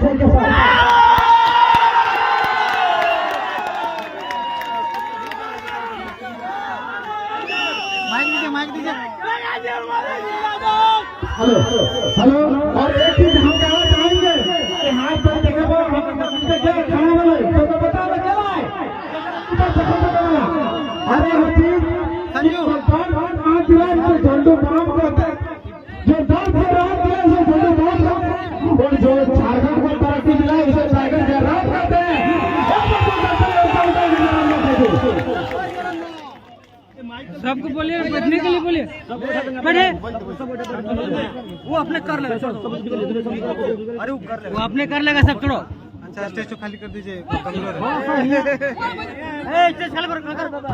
Sir के साथ mic दीजिए। Hello hello. और एक चीज हम कहना चाहेंगे कि हाथ पर देखो वो खाना वाले तो बता रहे क्या है अरे हकीम संजू आज जुलाई में झंडू बाम करते जो 10 से रात दिए से झंडू बाम और जो झारखंड को तरक्की मिला उसे टाइगर जयराम करते हैं। सबको बोलिए, बैठने के लिए बोलिए, बैठे। वो अपने कर लेगा, अरे वो अपने कर लेगा सब, छोड़ो। अच्छा स्टेज तो खाली कर दीजिए। स्टेज खाली कर बाबा।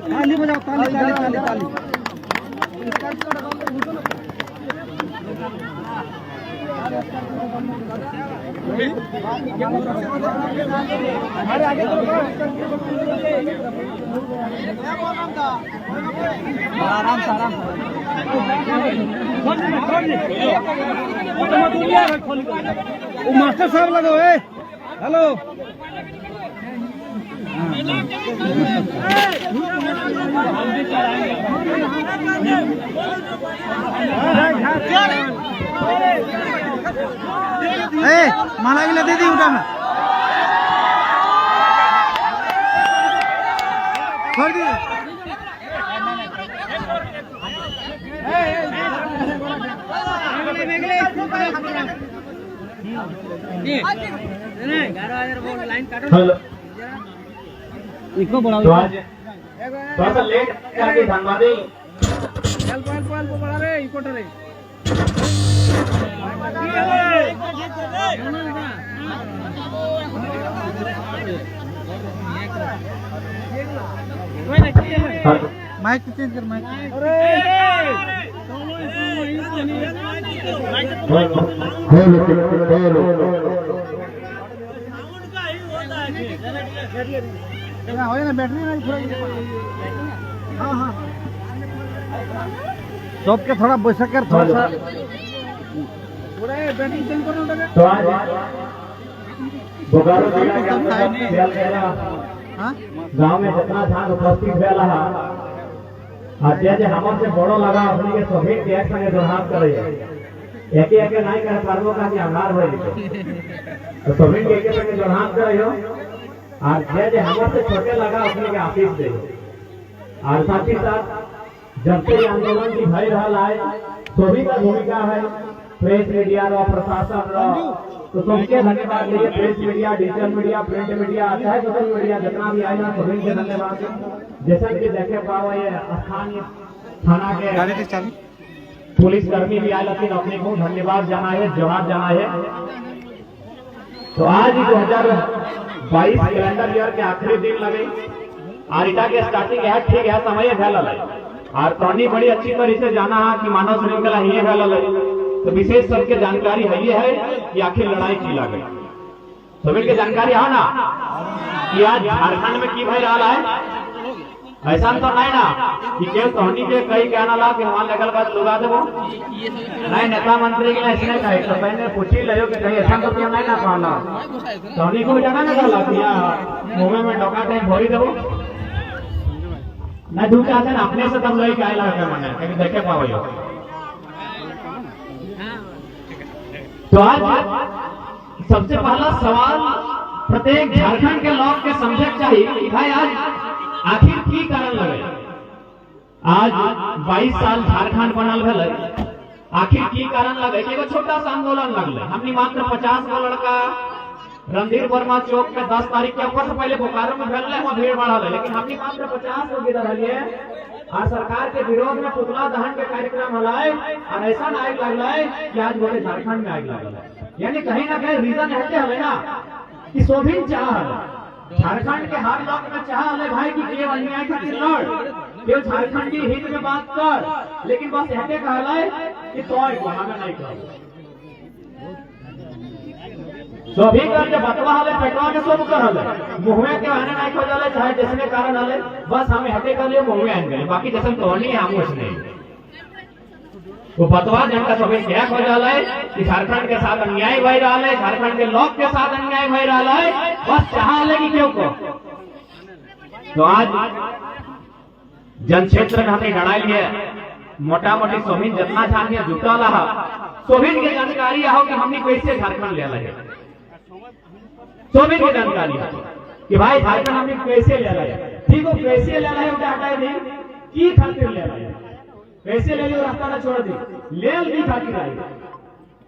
ताली बजाओ, ताली ताली ताली ताली। आगे आराम से आराम वो मास्टर साहब लगो है। हेलो माला गिला दे दी उठा में छोड़ दिए। इसको बढ़ाओ, थोड़ा सा लेट करके धन्यवाद। बढ़ा रे इको रे माइक चेंज कर माइक। हो ना बैटरी हाँ हाँ सबके थोड़ा बैठक कर थोड़ा सा बैटरी चेंज करो। तो आज बोकारो जिला के गांव में जितना धान उपस्थित भेल आज जे हमर से बड़ो लगा अपने के सभी एक संगे जोहार करे एक नहीं कर पारबो का कि आभार होई तो सभी के एक संगे जोहार करे हो। और जे हमर से छोटे लगा अपने के आशीष दे। और साथ ही साथ जब से आंदोलन की भय रहा है सभी का भूमिका है प्रेस मीडिया रो प्रशासन रो तो सबके धन्यवाद दीजिए। Press media, digital media, print media, चाहे सोशल मीडिया जितना भी आया सभी के धन्यवाद। जैसा कि देखे पाओ ये स्थानीय थाना के पुलिस कर्मी भी आए लेकिन अपने को धन्यवाद जाना है, जोहार जाना है। तो आज 2022 कैलेंडर ईयर के आखिरी दिन लगे और इटा के स्टार्टिंग है ठीक है समय भेल और टर्नी बड़ी अच्छी तरह से जाना है कि मानव श्रृंखला ही भेल तो विशेष सबके जानकारी है कि आखिर लड़ाई की लगे सभी के जानकारी है ना कि आज झारखंड में की भय रहा है। ऐसा तो नहीं ना कि केवल टर्नी के कई कहना ला कि वहां लगल बात लुगा देवो नहीं नेता मंत्री के ऐसे कहे तो पहले पूछी ले कि कहीं ऐसा तो क्यों नहीं ना कहना टर्नी को जाना ना कहला कि मुंह में डोका टाइम भरी देवो ना दूसरा से अपने से तुम लोग क्या लगा मने कहीं देखे पाओ। तो आज सबसे पहला सवाल प्रत्येक झारखंड के लोग के समझे चाहिए कि भाई आज आखिर की कारण लगे आज 22 साल झारखंड बनल भेल आखिर की कारण लगे एगो छोटा सा आंदोलन लगल हमनी मात्र 50 गो लड़का रणधीर वर्मा चौक में 10 तारीख के ऊपर से पहले बोकारो में फैल वहाँ भीड़ बढ़ा है, लेकिन हमने मात्र 50 लोग इधर है और सरकार के विरोध में पुतला दहन के कार्यक्रम हलाए और ऐसा आग लगला है कि आज बोले झारखंड में आग लगल है। यानी कहीं ना कहीं रीजन है हमें ना कि शोभिन चाह झारखंड के हर लोग में चाह है भाई की केवल अन्याय खातिर लड़ केवल झारखंडी हित में बात कर, लेकिन बस ऐसे कहला है कि तो हमें नहीं कर सभी कर के बतवा हले पेटवा के सब कर हले मुंहवे के आने नहीं खो जाले चाहे जिसने कारण हले बस हमें हटे कर लिए मुंहवे आन गए बाकी जैसे तोड़नी है हम कुछ नहीं। वो बतवा जनता सभी क्या खो जाले कि झारखंड के साथ अन्याय भई रहा है, झारखंड के लोग के साथ अन्याय भई रहा है, बस चाह ले कि क्यों को। तो आज जन क्षेत्र में हमें लड़ाई लिए मोटा मोटी सोभिन जितना छानिया जुटा रहा सोभिन की जानकारी हो कि हमने कैसे झारखंड ले लगे, सोभिन की जानकारी कि भाई झारखंड हमने कैसे ले रहे ठीक हो, कैसे ले रहे हटाए दी की खातिर ले रहे कैसे ले लियो रास्ता ना छोड़ दी ले ली खातिर आई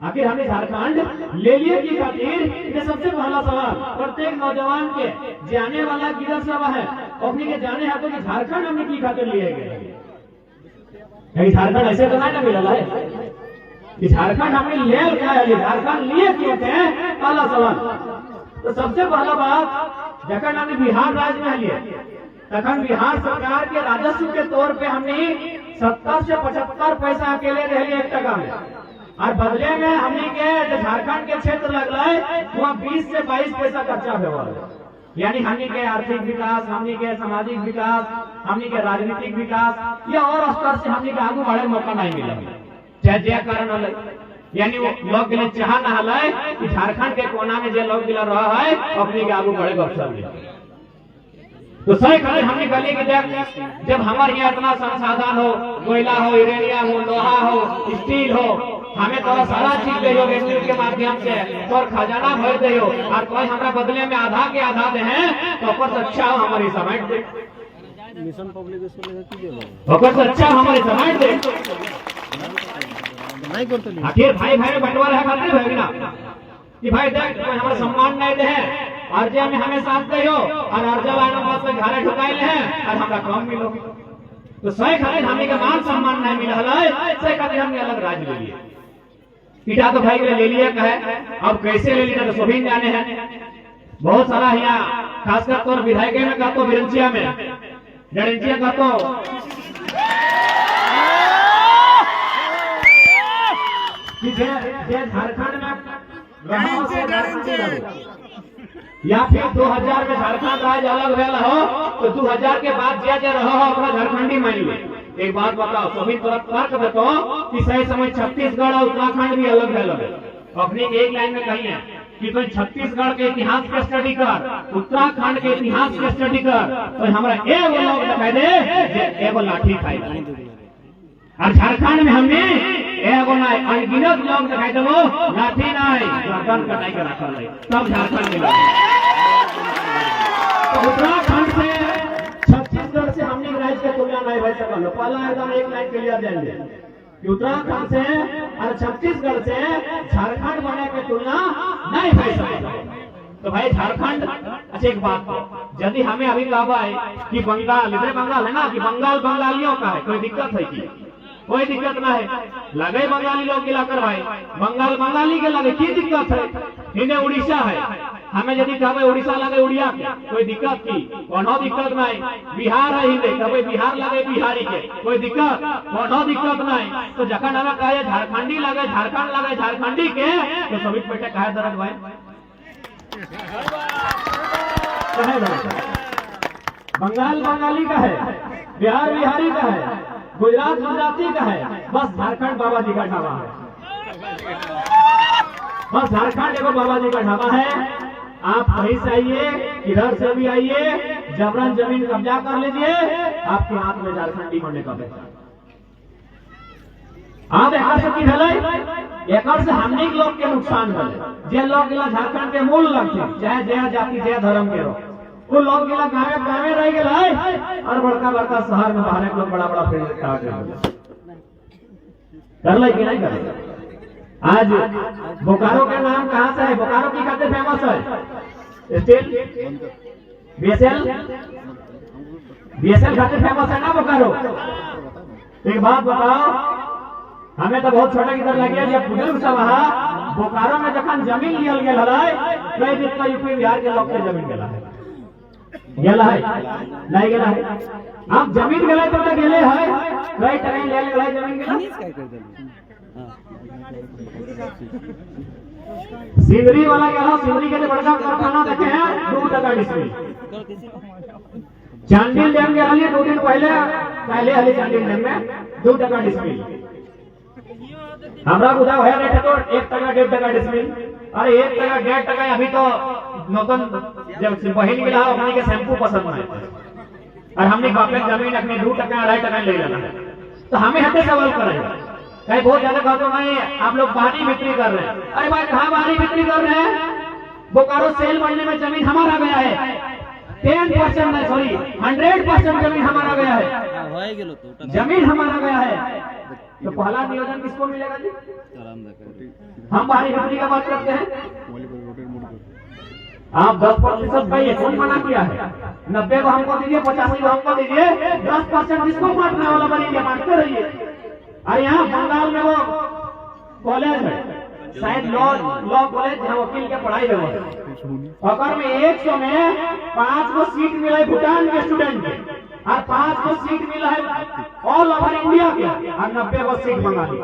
आखिर हमने झारखंड ले लिए की खातिर। ये सबसे पहला सवाल प्रत्येक नौजवान के जाने वाला किधर सब है अपनी के जाने है तो कि झारखंड हमने की खातिर लिए गए, कहीं झारखंड ऐसे तो नहीं मिला है कि झारखंड हमने ले क्या है, झारखंड लिए क्यों थे पहला सवाल। तो सबसे पहला बात जखन हमने बिहार राज्य में लिए तखन बिहार सरकार के राजस्व के तौर पे हमने 70 से 75 पैसा अकेले रह 1 टका में और बदले में हमने के झारखंड के क्षेत्र लगला है वहाँ 20 से 22 पैसा खर्चा हुआ है। यानी हमने के आर्थिक विकास, हमने के सामाजिक विकास, हमने के राजनीतिक विकास या और स्तर से हमने के आगे बढ़े मौका नहीं मिला चाहे जय कारण हल। यानी वो लोग के चाह न हल कि झारखंड के कोना में जो लोग गिला रहा है अपने के आगे बढ़े अवसर मिले। तो सही कहे हमने कहली कि जब हमारे यहाँ इतना संसाधन हो, कोयला हो, यूरेनियम हो, लोहा हो, स्टील हो, हमें तो सारा चीज दे रेलवे के माध्यम से तो खजाना भर दे और कोई हमारा बदले में आधा के आधा दे हैं तो ऊपर से अच्छा हो हमारी समाज दे मिशन पब्लिक स्कूल ऊपर से अच्छा हमारी समाज दे नहीं करते आखिर भाई भाई में बंटवारा है करते भाई ना कि भाई देख कोई हमारा सम्मान नहीं दे अर्जा में हमें साथ दे हो और अर्जा लाने बाद से घरे ढुकाइल है और हमरा कम मिलो तो सही खातिर हमें के मान सम्मान नहीं मिल रहा है, सही खातिर हमने अलग राज्य ले लिए इटा तो भाई ले लिया कहे अब कैसे ले लिया तो सभी जाने हैं। बहुत सारा यहाँ खासकर तौर विधायक में कहते बिरंचिया में जड़िया कहते झारखंड में या फिर 2000 में झारखंड राज्य अलग भेल हो तो 2000 के बाद जे रहो हो अपना झारखंडी मान ली। एक बात बताओ सभी तुरंत तर्क देते कि सही समय छत्तीसगढ़ और उत्तराखंड भी अलग भेल है। अपनी एक लाइन में कही है कि तो छत्तीसगढ़ के इतिहास के स्टडी कर, उत्तराखंड के इतिहास के स्टडी कर, तो हमारा एगो लोग दिखाई दे एगो लाठी खाई और झारखंड में हमने एगो ना अनगिनत लोग दिखाई दे लाठी नहीं गर्दन कटाई के रखल है तब झारखंड मिला। तो उत्तराखंड से छत्तीसगढ़ से हमने राज्य के तुलना नहीं भाई सकल पहला एकदम एक लाइन क्लियर जाएंगे कि उत्तराखंड से और छत्तीसगढ़ से झारखंड बने की तुलना नहीं भाई सकल। तो भाई झारखंड अच्छा एक बात यदि हमें अभी कहा है कि बंगाल इधर बंगाल है ना कि बंगाल बंगालियों का है कोई दिक्कत है कि कोई दिक्कत ना है लगे बंगाली लोग गिला कर भाई बंगाल बंगाली के लगे की दिक्कत है इन्हें उड़ीसा है हमें यदि कहे उड़ीसा लगे उड़िया के कोई दिक्कत की कोनो दिक्कत नहीं बिहार है हिंदे कहे बिहार लगे बिहारी के कोई दिक्कत कोनो दिक्कत नहीं। तो जखन हमें कहे झारखंडी लगे झारखंड लगे झारखंडी के तो सभी पेटे कहे दर्द भाई बंगाल बंगाली का है बिहार बिहारी का है गुजरात गुजराती का है बस झारखंड बाबा जी का ढाबा है बस झारखंड एगो बाबा जी का ढाबा है। आप कहीं से आइए इधर से भी आइए जबरन जमीन कब्जा कर लीजिए आपके हाथ में झारखंडी होने का पैसा आप एक से की भले एक से हमने लोग के नुकसान भले जे लोग झारखंड के मूल लगते चाहे जय जाति जय धर्म के लोग वो लोग गिला गाँव गाँव रह गए और बड़का बड़का शहर में बाहर लोग बड़ा बड़ा फील्ड कर ले कि नहीं कर आज बोकारो का नाम कहाँ से है? बोकारो की खातिर फेमस है स्टील बीएसएल खातिर फेमस है ना बोकारो। एक बात बताओ, हमें तो बहुत छोटे की तरह लगे जब बुजुर्ग सब बोकारो में जखन जमीन लियल गेल है कई दिन तक यूपी बिहार के लोग के जमीन गेला है नहीं गेला है। आप जमीन गेला तो गेले है कई टका ले गेला जमीन गेला। सिंदरी वाला क्या सिंदरी के बड़का कारखाना देखे हैं 2 टका डिस्मिल। चांडिल डैम के लिए 2 दिन पहले हली चांडिल डैम में 2 टका डिस्मिल। हमरा बुझा है रेट तो 1 टका 1.5 टका डिस्मिल। अरे 1 टका 1.5 टका अभी तो नौतन जब बहिन मिला अपने के शैम्पू पसंद है और हमने बापे जमीन अपने 2 टका 2.5 टका ले लेना है। तो हमें हटे सवाल करेंगे कहीं बहुत ज्यादा कहते नहीं आप लोग बाहरी बिक्री कर रहे हैं। अरे भाई कहाँ बाहरी बिक्री कर रहे हैं? बोकारो सेल बनने में जमीन हमारा गया है 10% नहीं सॉरी 100% जमीन हमारा गया है। जमीन हमारा गया है तो पहला नियोजन किसको मिलेगा जी? हम बाहरी बिक्री का बात करते हैं। आप 10% का ये कौन मना किया है? 90 को हमको दीजिए 85 को हमको दीजिए 10% किसको बांटने वाला बनेंगे? बांटते रहिए। अरे यहाँ बंगाल में वो कॉलेज है शायद लॉ कॉलेज जहाँ वकील के पढ़ाई हुआ अगर में 100 में 5 को सीट मिला है भूटान के स्टूडेंट के और 5 को सीट मिला है ऑल ओवर इंडिया के और 90 को सीट मंगा ली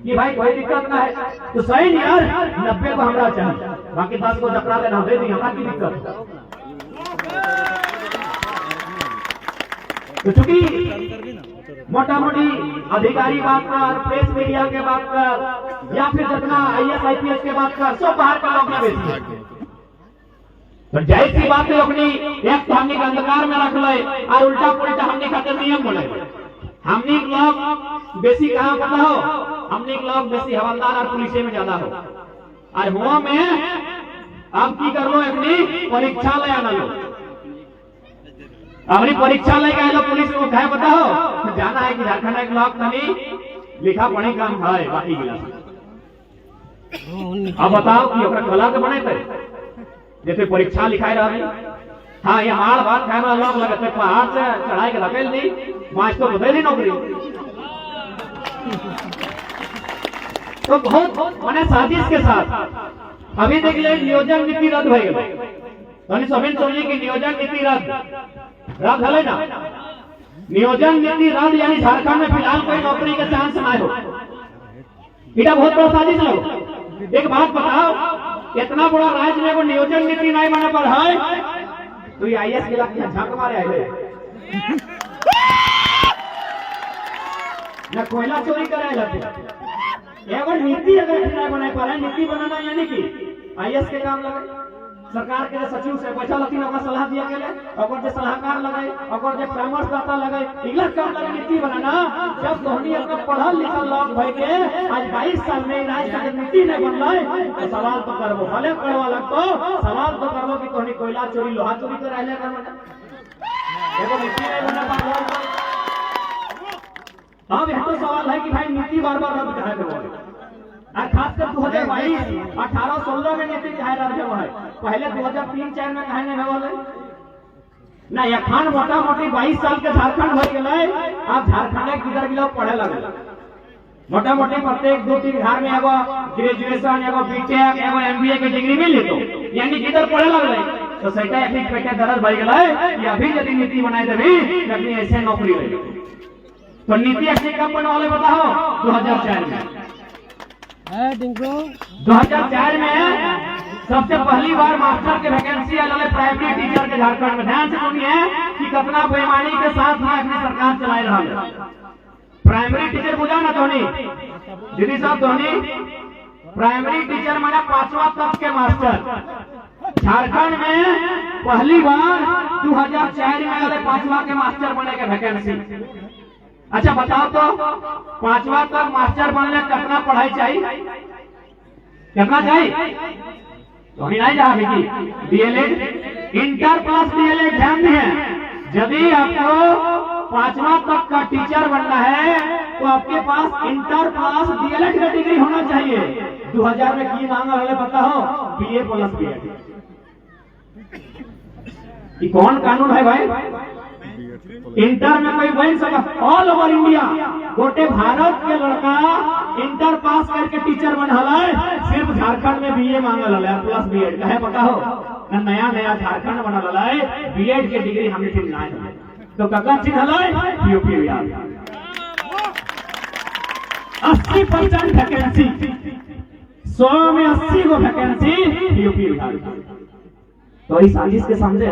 कि भाई कोई दिक्कत ना है। तो सही नहीं यार 90 को हमारा चाहिए बाकी 10 को जकड़ा देना दे दी हमारा की दिक्कत। तो चूंकि मोटा मोटी अधिकारी बात कर प्रेस मीडिया के बात कर या फिर जितना IAS IPS के बात कर सब बाहर का लोग बेची तो जाहिर सी बात है अपनी एक तो हमने अंधकार में रख ले और उल्टा पुल्टा हमने खातिर नियम बोले। हमने लोग बेसी कहाँ पता हो? हमने लोग बेसी हवलदार और पुलिस में ज्यादा हो और हुआ में अब की कर लो अपनी परीक्षा ले आना लो अपनी परीक्षा लेके आए लो पुलिस को कहे बताओ जाना है कि झारखंड एक लोग तनी लिखा पढ़े काम है बाकी गिला। अब बताओ कि ओकरा कला के बने थे जैसे परीक्षा लिखाई रहा। हाँ ये माल बात खाना लोग लगे पहाड़ से चढ़ाई के धकेल दी 5 तो बदली नौकरी। तो बहुत मैंने साजिश के साथ अभी देख ले नियोजन नीति रद्द हो गई। सभी सोचिए कि नियोजन नीति रद्द है ना। नियोजन नीति रद्द यानी झारखंड में फिलहाल कोई नौकरी के चांस ना हो। इतना बहुत बड़ा साजिश लो। एक बात बताओ इतना बड़ा राज्य में वो नियोजन नीति नहीं बने पर है तो ये IAS के लाख झांक मारे आए न कोयला चोरी करे लगते एवं नीति अगर नहीं बना पा रहे नीति बनाना यानी कि IAS के काम लगे सरकार के सचिव से पैसा लतीन ओकरा सलाह दिया गेले ओकर जे सलाहकार लगे ओकर जे परामर्शदाता लगे इगला काम लगे नीति बनाना। जब धोनी अपना पढ़ल लिखल लोग भई के आज 22 साल में राज्य का नीति नहीं बनले तो सवाल तो करबो भले करवा लगतो सवाल तो करबो कि तोहनी कोयला चोरी लोहा चोरी कर रहले कर एगो नीति नहीं बना पा। अब यह तो सवाल है कि भाई नीति बार-बार रद्द काहे करवाए और खासकर 2022 18-16 में नीति काहे रद्द हुआ है पहले 2003-4 में काहे नहीं हुआ ना। यखान मोटा मोटी 22 साल के झारखंड हो गए आप झारखंड किधर गिलो पढ़े लगे मोटा मोटी प्रत्येक 2-3 घर में एगो ग्रेजुएशन एगो बीटेक एगो MBA के डिग्री मिल लेतो यानी किधर पढ़े लगे तो सैटा एक पेटे दर्द भर गए कि अभी यदि नीति बनाए देवी अपनी ऐसे नौकरी रही। तो नीति ऐसे कब बना वाले बताओ 2004 में 2004 में सबसे पहली बार मास्टर के वैकेंसी आने प्राइमरी टीचर के झारखंड में। ध्यान से सुनिए कि कितना बेईमानी के साथ में अपनी सरकार चला रहा है। प्राइमरी टीचर बुझा ना धोनी दीदी साहब धोनी प्राइमरी टीचर माना 5वां तक के मास्टर झारखंड में पहली बार 2004 में आने 5वां के मास्टर बने के वैकेंसी। अच्छा बताओ तो 5वां तक मास्टर बनने कितना पढ़ाई चाहिए कितना चाहिए तो नहीं जा DLED इंटर प्लस DLED ध्यान दिए यदि आपको 5वां तक का टीचर बनना है तो आपके पास इंटर प्लस डीएलएड का डिग्री होना चाहिए। 2000 में की मांगा वाले पता हो, बीए प्लस बीएड। ये कौन कानून है भाई? इंटर में कोई बन सका? ऑल ओवर इंडिया गोटे भारत के लड़का इंटर पास करके टीचर बनल है, सिर्फ झारखंड में बीए मांगल है प्लस बीएड। कहे पता हो नया नया झारखंड बनल है, बीएड के डिग्री हमने ठीक ना है तो कका चिन्हल है यूपी बिहार। 80% वैकेंसी, 100 में 80 गो वैकेंसी यूपी बिहार। तो इस साजिश के समझे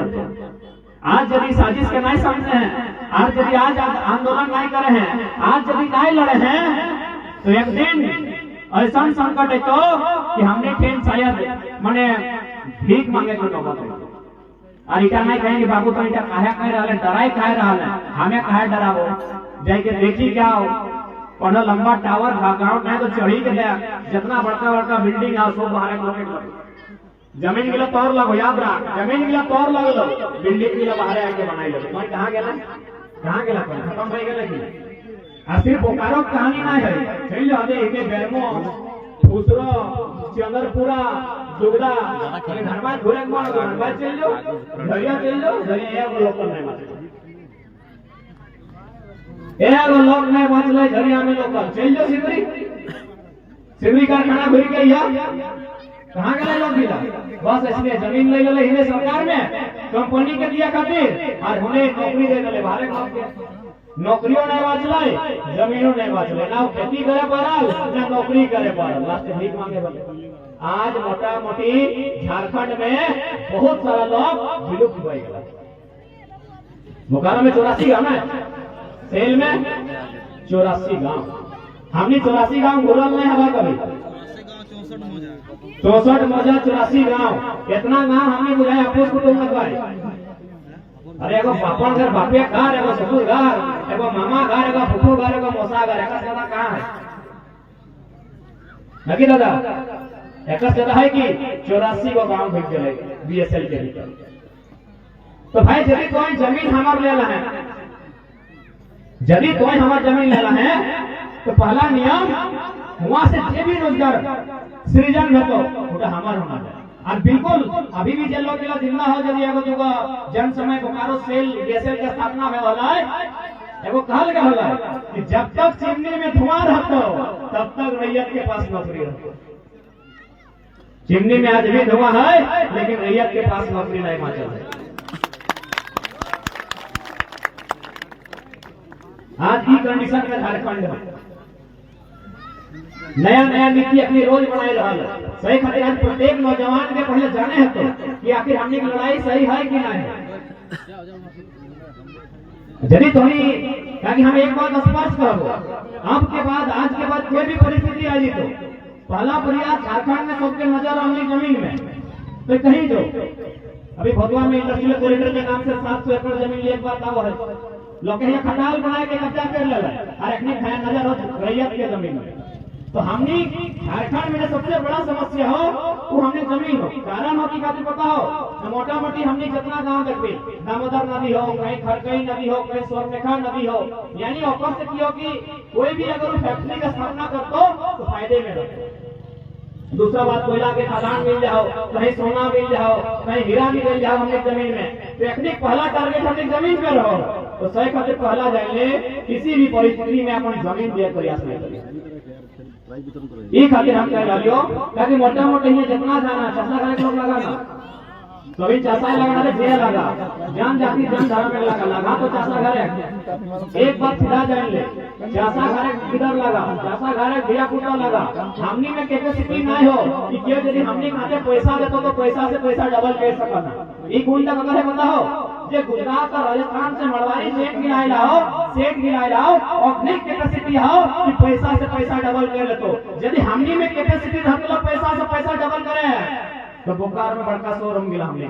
आज यदि साजिश के नहीं समझे हैं, आज यदि आज आंदोलन नहीं करे हैं, आज यदि नहीं लड़े हैं तो एक दिन ऐसा संकट है तो कि हमने ट्रेन शायद मने भीख मांगे को नौबत है। और इटा नहीं कहेंगे बाबू तो इटा काहे कह रहा है, डराई कह रहा है, हमें काहे डरावो, जाके देखी क्या हो कोनो लंबा टावर गाँव नहीं तो चढ़ी के गया, जितना बड़का बड़का बिल्डिंग है सब बाहर लोकेट जमीन गिला तोड़ लगो, याद रख, जमीन गिला तोड़ लगो, बिल्डिंग गिला बाहर आके बनाई लो। कोई कहाँ गेला खत्म हो गया। लेकिन सिर्फ बोकारो कहानी ना है, चल जाओ एके बेरमो दूसरो चंद्रपुरा दुगदा धनबाद घूरे कौन धनबाद चल जाओ, झरिया चल जाओ, झरिया एगो लोकल नहीं बचले, एगो लोग नहीं बचले झरिया में लोकल चल जाओ। सिगरी कारखाना घूरी गई कहाँ गया लोग मिला, बस इसलिए जमीन ले ले हिंदे सरकार में कंपनी के दिया खातिर और उन्हें नौकरी दे दे बाहर काम के। नौकरियों नहीं बचले, जमीनों नहीं बचले, ना खेती करे पड़ल ना नौकरी करे पड़ल, लास्ट भीख मांगे बने। आज मोटा मोटी झारखंड में बहुत सारा लोग विलुप्त हो गया। बोकारो में 84 गाँव है, सेल में 84 गाँव, हमने 84 गाँव घूरल नहीं हवा कभी, 64 मौजा 84 गाँव, इतना गाँव हमने बुझाया अपोज कुटुंब लगवाए। अरे एगो पापड़ घर बापे घर, एगो ससुर घर, एगो मामा घर, एगो फुफू घर, एगो मौसा घर, एक ज्यादा कहाँ है लगी दादा? एक ज्यादा है कि 84 गो गाँव भेज चले बीएसएल के भीतर। तो भाई यदि कोई जमीन हमार लेला है, यदि कोई हमार जमीन लेला है तो पहला नियम वहां से जे भी रोजगार सृजन है तो उठा हमार होना चाहिए। और बिल्कुल अभी भी जे लोग जिंदा हो, यदि एगो जो जन समय बोकारो सेल बीएसएल के स्थापना में होला है, एगो कहल गया होला कि जब तक चिमनी में धुआं रहतो तब तक रैयत के पास नौकरी रहती। चिमनी में आज भी धुआं है लेकिन रैयत के पास नौकरी नहीं बचल है। आज की कंडीशन में झारखंड में नया नया नीति अपनी रोज बनाए रहा है। सही खातिर आज प्रत्येक नौजवान के पहले जाने है तो कि आखिर हमने की लड़ाई सही है कि नहीं है। यदि तुम्हें ताकि हम एक बात स्पष्ट करो, अब के बाद आज के बाद कोई भी परिस्थिति आई तो पहला प्रयास झारखंड में सबके नजर आने जमीन में तो कहीं जो अभी भगवा में इंडस्ट्रियल कॉरिडोर के नाम से 700 एकड़ जमीन लिए बात आवा है, लोग यहाँ खटाल बना के कब्जा कर ले और अपनी नजर हो रैयत के जमीन में। तो हमने झारखंड में सबसे बड़ा समस्या हो वो हमने जमीन हो, कारण हो की खातिर पता हो, मोटा मोटी हमने जितना गांव देखते दामोदर नदी हो, कहीं खरकई नदी हो, कहीं स्वर्णरेखा नदी हो, यानी ऑफर से की हो कि कोई भी अगर फैक्ट्री का स्थापना करते तो फायदे में रहो। दूसरा बात कोयला के खदान मिल जाओ, कहीं सोना मिल जाओ, कहीं हीरा मिल जाओ हमने जमीन में। टेक्निक पहला टारगेट हमने जमीन पे रहो तो सही खातिर पहला जाइए किसी भी परिस्थिति में अपन जमीन दिया प्रयास नहीं करिए। ये खातिर हम कह रहे हो ताकि मोटा मोटे ये जितना जाना चासा खाने लोग लगाना कभी चासा लगाना जे लगा जान जाति जन धर्म में लगा तो चासा घर एक बार सीधा जान ले चासा घर किधर लगा, चासा घर धिया पुटा लगा। हमनी में कैपेसिटी नहीं हो कि क्यों यदि हमनी खाते पैसा देते तो पैसा से पैसा डबल कर सकना। ये गुंडा अगर है बताओ जे गुजरात और राजस्थान से मरवाड़ी सेठ गिराए लाओ और कैपेसिटी हो कि पैसा से पैसा डबल कर लेतो। यदि हमनी में कैपेसिटी रहते लोग पैसा से पैसा डबल करे तो बोकारो में बड़का शोरूम गिला हमने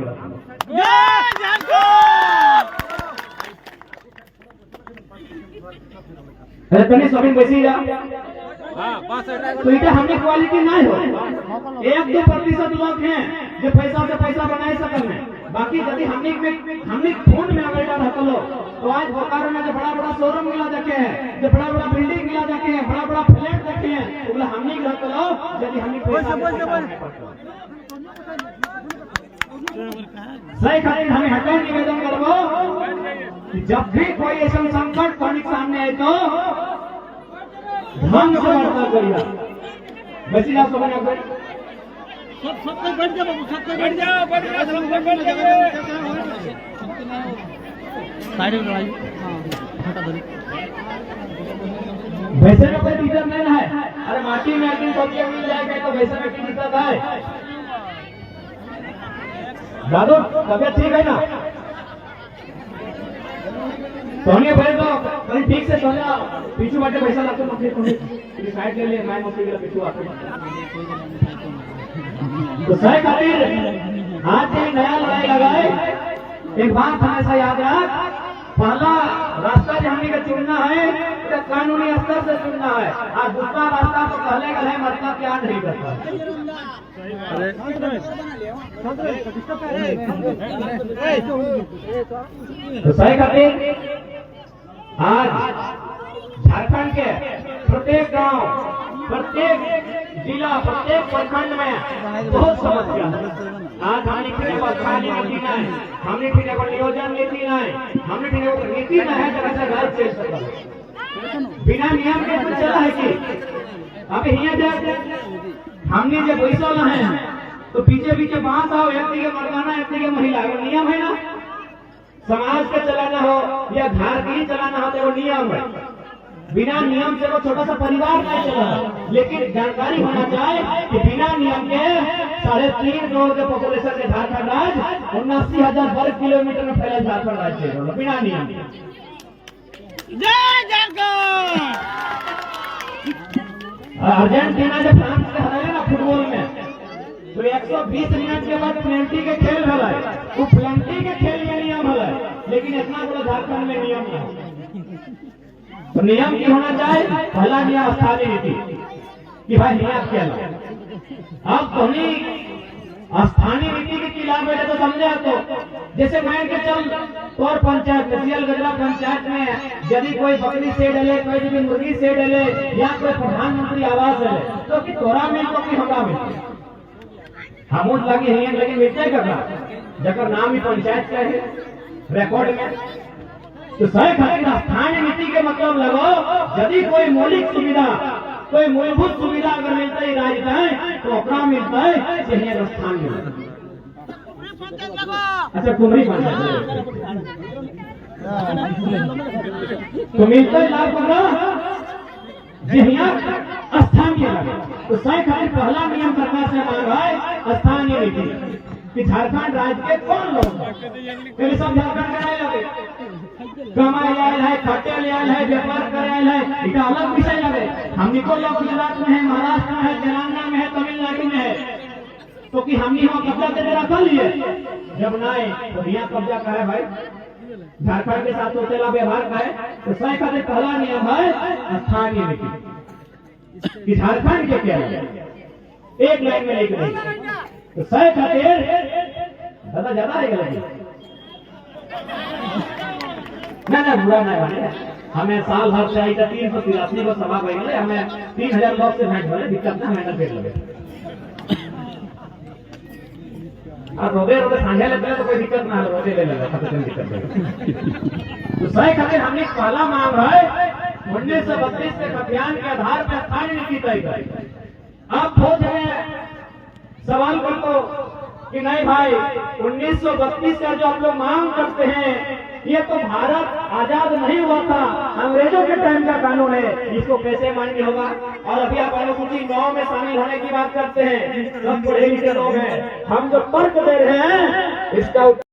तनी शॉपिंग पैसे जा तो इधर हमने क्वालिटी नहीं हो। 1-2% लोग हैं जो पैसा से पैसा बना सकते हैं। बाकी यदि हमने खून में अगर रहता लो तो आज बोकारो में जो बड़ा बड़ा शोरूम मिला देखे हैं, जो बड़ा बड़ा बिल्डिंग मिला देखे हैं, बड़ा बड़ा फ्लैट देखे हैं, तो हमने रहता लो यदि हमने सही खातिर हमें हटे निवेदन करबो कि जब भी कोई ऐसा संकट पानी सामने आए तो ढंग से वार्ता करिए। बसीला सब बना कर सब बैठ जा बाबू, सब बैठ जा सब बैठ जा साइड में लड़ाई। हां हटा दो। वैसे में कोई दिक्कत नहीं है। अरे माटी में आदमी सबके मिल जाएगा तो वैसे में की दिक्कत है? दादू तबियत ठीक है ना? सोनिए भाई तो कहीं ठीक से सोना पीछू बाटे पैसा लाते मत कोई साइड ले ले मैं मत के पीछू आते। तो सही खातिर आज ये नया लड़ाई लगाए। एक बात हमेशा याद रख, पहला रास्ता जो हमने का चुनना है तो कानूनी स्तर से चुनना है, और दूसरा रास्ता तो पहले का है मतलब क्या नहीं करता। तो सही खातिर आज झारखंड के प्रत्येक गांव, प्रत्येक जिला, प्रत्येक प्रखंड में बहुत समस्या है। आज हमने फिर खाली नीति नहीं, हमने फिर नियोजन नीति नहीं, हमने फिर नीति नहीं है जगह से घर चल सकता है बिना नियम के कुछ चला है कि अभी यहाँ जाते हमने जब पैसा ना है तो पीछे पीछे बांस आओ, एक के मर्दाना एक के महिला, नियम है ना। समाज का चलाना हो या घर के ही चलाना हो तो वो नियम है। बिना नियम से वो छोटा सा परिवार नहीं चला। लेकिन जानकारी होना चाहिए कि बिना नियम के 3.5 करोड़ के पॉपुलेशन के झारखंड राज्य 79,000 वर्ग किलोमीटर में फैला झारखंड राज्य बिना नियम। जय झारखंड। अर्जेंटीना जब फ्रांस से हराया ना फुटबॉल में तो 120 मिनट के बाद पेनल्टी के खेल है। वो पेनल्टी के खेल में नियम है, लेकिन इतना बड़ा झारखंड में नियम नहीं। तो नियम की होना चाहिए। पहला नियम स्थानीय नीति कि भाई नियम क्या है। अब तुम्हें स्थानीय नीति के खिलाफ बैठे तो समझे तो जैसे मान के चल और पंचायत में सियल गजरा पंचायत में यदि कोई बकरी से डले, कोई भी मुर्गी से डले या कोई प्रधानमंत्री आवास डले तो कि तोरा मिल तो कि हमरा मिल हम लगे हैं, लेकिन मिलते करना जगह नाम ही पंचायत का है रिकॉर्ड में। तो सही खातिर स्थानीय नीति के मतलब लगो यदि कोई मौलिक सुविधा, कोई मूलभूत सुविधा अगर मिलता है राज्य का तो अपना मिलता है चाहिए स्थान मिलता है। अच्छा कुमरी पंचायत तो मिलता है लाभ पंद्रह स्थानीय लगे। तो सही खातिर पहला नियम सरकार से मांग है स्थानीय नीति कि झारखंड राज्य के कौन लोग सब झारखंड के नहीं लगे, कमाई आयल है, खटे आयल है, व्यापार करे आयल है, इसका अलग विषय लगे। हमने को लोग गुजरात में है, महाराष्ट्र में है, तेलंगाना में है, तमिलनाडु में है तो कि हमने वहाँ कब्जा करके रखा लिए जब नहीं तो यहाँ कब्जा का है भाई झारखंड के साथ सोचेला व्यवहार का है। तो सही खातिर पहला नियम है स्थानीय नीति कि झारखंड के क्या है एक लाइन में लेकर नहीं। तो सही खातिर दादा ज्यादा है ना बुरा नहीं बने। हमें साल भर से आई 383 को सभा बने, हमें 3000 लोग से भेंट बने, दिक्कत ना मेहनत कर लगे और रोदे सांझे लेते तो कोई दिक्कत ना हो, रोदे ले लेगा दिक्कत नहीं। तो सही खातिर हमने पहला मांग है 1932 के अभियान के आधार पर स्थानीय नीति तय करें। अब खोज में सवाल कर तो कि नहीं भाई 1932 का जो आप लोग मांग करते हैं ये तो भारत आजाद नहीं हुआ था, अंग्रेजों के टाइम का कानून है, इसको कैसे मान्य होगा। और अभी आप अनुसूची 9 में शामिल होने की बात करते हैं, सब पढ़े लिखे लोग हैं, हम जो तर्क दे रहे हैं इसका